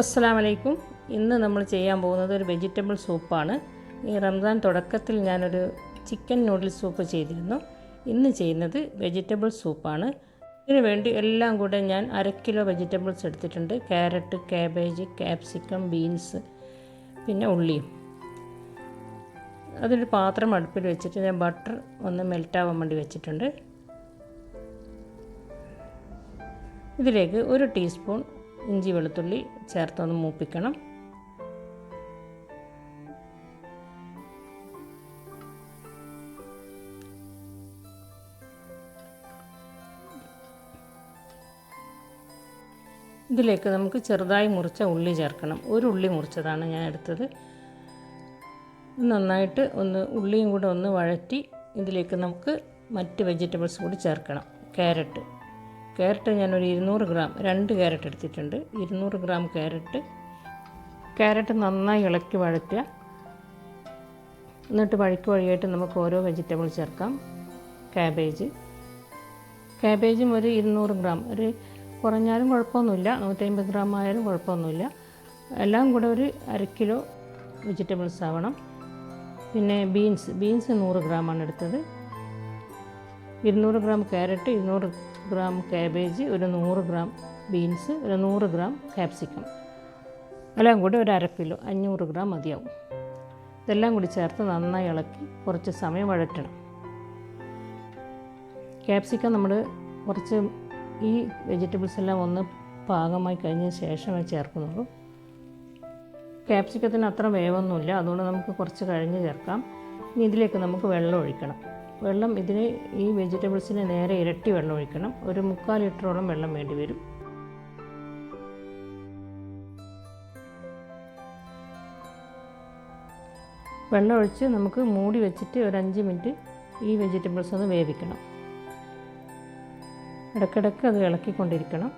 അസ്സലാമു അലൈക്കും. ഇന്ന് നമ്മൾ ചെയ്യാൻ പോകുന്നത് ഒരു വെജിറ്റബിൾ സൂപ്പാണ്. ഈ റംസാൻ തുടക്കത്തിൽ ഞാനൊരു ചിക്കൻ നൂഡിൽസ് സൂപ്പ് ചെയ്തിരുന്നു. ഇന്ന് ചെയ്യുന്നത് വെജിറ്റബിൾ സൂപ്പാണ്. ഇതിനു വേണ്ടി എല്ലാം കൂടെ ഞാൻ 1/2 കിലോ വെജിറ്റബിൾസ് എടുത്തിട്ടുണ്ട്. ക്യാരറ്റ്, കാബേജ്, കാപ്സിക്കം, ബീൻസ്, പിന്നെ ഉള്ളിയും. അതൊരു പാത്രം അടുപ്പിൽ വെച്ചിട്ട് ഞാൻ ബട്ടർ ഒന്ന് മെൽറ്റാവാൻ വേണ്ടി വെച്ചിട്ടുണ്ട്. ഇതിലേക്ക് 1 ടീസ്പൂൺ ഇഞ്ചി വെളുത്തുള്ളി ചേർത്തൊന്ന് മൂപ്പിക്കണം. ഇതിലേക്ക് നമുക്ക് ചെറുതായി മുറിച്ച ഉള്ളി ചേർക്കണം. 1 ഉള്ളി മുറിച്ചതാണ് ഞാൻ എടുത്തത്. നന്നായിട്ട് ഉള്ളിയും കൂടെ ഒന്ന് വഴറ്റി ഇതിലേക്ക് നമുക്ക് മറ്റ് വെജിറ്റബിൾസ് കൂടി ചേർക്കണം. ക്യാരറ്റ് ഞാനൊരു 200 ഗ്രാം 2 ക്യാരറ്റ് എടുത്തിട്ടുണ്ട്. 200 ഗ്രാം ക്യാരറ്റ് നന്നായി ഇളക്കി വഴറ്റുക. എന്നിട്ട് വഴിയായിട്ട് നമുക്ക് ഓരോ വെജിറ്റബിൾ ചേർക്കാം. കാബേജും ഒരു 200 ഗ്രാം, ഒരു കുറഞ്ഞാലും കുഴപ്പമൊന്നുമില്ല, 150 ഗ്രാം ആയാലും കുഴപ്പമൊന്നുമില്ല. എല്ലാം കൂടെ ഒരു 1/2 കിലോ വെജിറ്റബിൾസ് ആവണം. പിന്നെ ബീൻസ് 100 ഗ്രാമാണ് എടുത്തത്. 200 ഗ്രാം ക്യാരറ്റ്, 200 ഗ്രാം കാബേജ്, ഒരു 100 ഗ്രാം ബീൻസ്, ഒരു 100 ഗ്രാം കാപ്സിക്കം, എല്ലാം കൂടി ഒരു 1/2 കിലോ 500 ഗ്രാം മതിയാവും. ഇതെല്ലാം കൂടി ചേർത്ത് നന്നായി ഇളക്കി കുറച്ച് സമയം വഴറ്റണം. കാപ്സിക്കം നമ്മൾ കുറച്ച് ഈ വെജിറ്റബിൾസ് എല്ലാം ഒന്ന് പാകമായി കഴിഞ്ഞതിന് ശേഷമേ ചേർക്കുന്നുള്ളൂ. കാപ്സിക്കത്തിന് അത്ര വേവൊന്നുമില്ല, അതുകൊണ്ട് നമുക്ക് കുറച്ച് കഴിഞ്ഞ് ചേർക്കാം. ഇനി ഇതിലേക്ക് നമുക്ക് വെള്ളം ഒഴിക്കണം. വെള്ളം ഈ വെജിറ്റബിൾസിന് നേരെ ഇരട്ടി വെള്ളം ഒഴിക്കണം. ഒരു 3/4 ലിറ്ററോളം വെള്ളം വേണ്ടി വരും. വെള്ളം ഒഴിച്ച് നമുക്ക് മൂടി വെച്ചിട്ട് ഒരു 5 മിനിറ്റ് ഈ വെജിറ്റബിൾസ് ഒന്ന് വേവിക്കണം. ഇടയ്ക്കിടയ്ക്ക് അത് ഇളക്കിക്കൊണ്ടിരിക്കണം.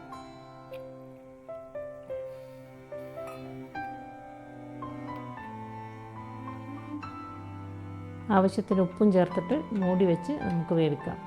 ആവശ്യത്തിന് ഉപ്പും ചേർത്തിട്ട് മൂടി വെച്ച് നമുക്ക് വേവിക്കാം.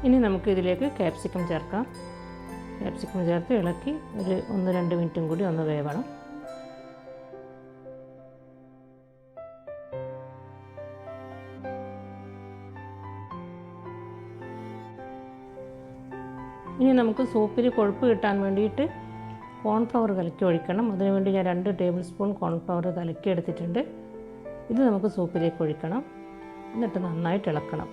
ഇനി നമുക്ക് ഇതിലേക്ക് കാപ്സിക്കം ചേർക്കാം. കാപ്സിക്കം ചേർത്ത് ഇളക്കി ഒരു 1-2 മിനിറ്റും കൂടി ഒന്ന് വേവണം. ഇനി നമുക്ക് സൂപ്പിൽ കൊഴുപ്പ് കിട്ടാൻ വേണ്ടിയിട്ട് കോൺഫ്ലവർ കലക്കി ഒഴിക്കണം. അതിനുവേണ്ടി ഞാൻ 2 ടേബിൾ സ്പൂൺ കോൺഫ്ലവർ കലക്കി എടുത്തിട്ടുണ്ട്. ഇത് നമുക്ക് സൂപ്പിലേക്ക് ഒഴിക്കണം. എന്നിട്ട് നന്നായിട്ട് ഇളക്കണം.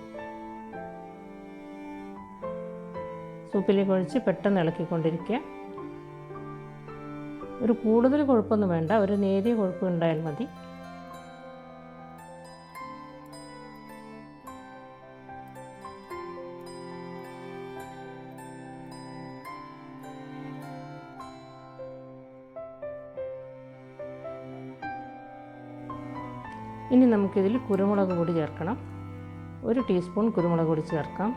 സൂപ്പിലേക്ക് ഒഴിച്ച് പെട്ടെന്ന് ഇളക്കിക്കൊണ്ടിരിക്കുക. ഒരു കൂടുതൽ കൊഴുപ്പൊന്നും വേണ്ട, ഒരു നേരിയ കൊഴുപ്പ് ഉണ്ടായാൽ മതി. ഇനി നമുക്കിതിൽ കുരുമുളക് പൊടി ചേർക്കണം. 1 ടീസ്പൂൺ കുരുമുളക് പൊടി ചേർക്കാം.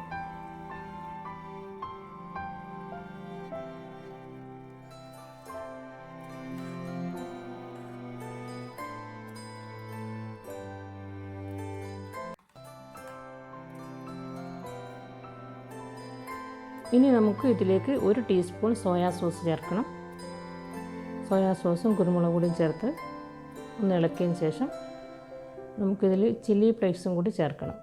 ഇനി നമുക്ക് ഇതിലേക്ക് 1 ടീസ്പൂൺ സോയാ സോസ് ചേർക്കണം. സോയാ സോസും കുരുമുളക് പൊടിയും ചേർത്ത് ഒന്ന് ഇളക്കിയതിന് ശേഷം നമുക്കിതിൽ ചില്ലി ഫ്ലേക്സും കൂടി ചേർക്കണം.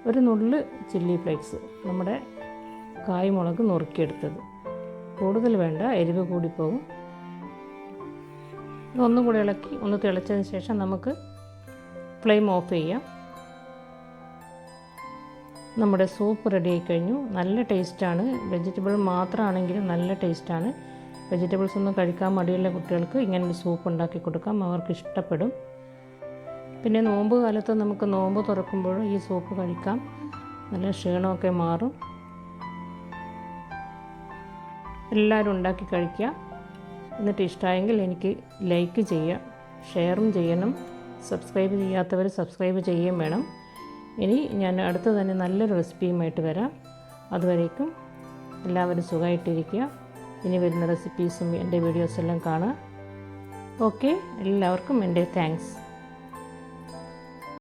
ഒരു നുള്ള് ചില്ലി ഫ്ലേക്സ്, നമ്മുടെ കായ്മുളക് നുറുക്കിയെടുത്തത്. കൂടുതൽ വേണ്ട, എരിവ് കൂടിപ്പോകും. ഇതൊന്നും കൂടി ഇളക്കി ഒന്ന് തിളച്ചതിന് ശേഷം നമുക്ക് ഫ്ലെയിം ഓഫ് ചെയ്യാം. നമ്മുടെ സൂപ്പ് റെഡി ആയി കഴിഞ്ഞു. നല്ല ടേസ്റ്റാണ്. വെജിറ്റബിൾ മാത്രമാണെങ്കിലും നല്ല ടേസ്റ്റാണ്. വെജിറ്റബിൾസ് ഒന്നും കഴിക്കാൻ മടിയുള്ള കുട്ടികൾക്ക് ഇങ്ങനൊരു സൂപ്പ് ഉണ്ടാക്കി കൊടുക്കാം, അവർക്ക് ഇഷ്ടപ്പെടും. പിന്നെ നോമ്പ് കാലത്ത് നമുക്ക് നോമ്പ് തുറക്കുമ്പോൾ ഈ സൂപ്പ് കഴിക്കാം, നല്ല ക്ഷീണമൊക്കെ മാറും. എല്ലാവരും ഉണ്ടാക്കി കഴിക്കുക. എന്നിട്ട് ഇഷ്ടമായെങ്കിൽ എനിക്ക് ലൈക്ക് ചെയ്യുക, ഷെയറും ചെയ്യണം. സബ്സ്ക്രൈബ് ചെയ്യാത്തവർ സബ്സ്ക്രൈബ് ചെയ്യുകയും വേണം. ഇനി ഞാൻ അടുത്ത് തന്നെ നല്ലൊരു റെസിപ്പിയുമായിട്ട് വരാം. അതുവരേക്കും എല്ലാവരും സുഖമായിട്ടിരിക്കുക. ഇനി വരുന്ന റെസിപ്പീസും എൻ്റെ വീഡിയോസെല്ലാം കാണുക. ഓക്കെ, എല്ലാവർക്കും എൻ്റെ താങ്ക്സ്.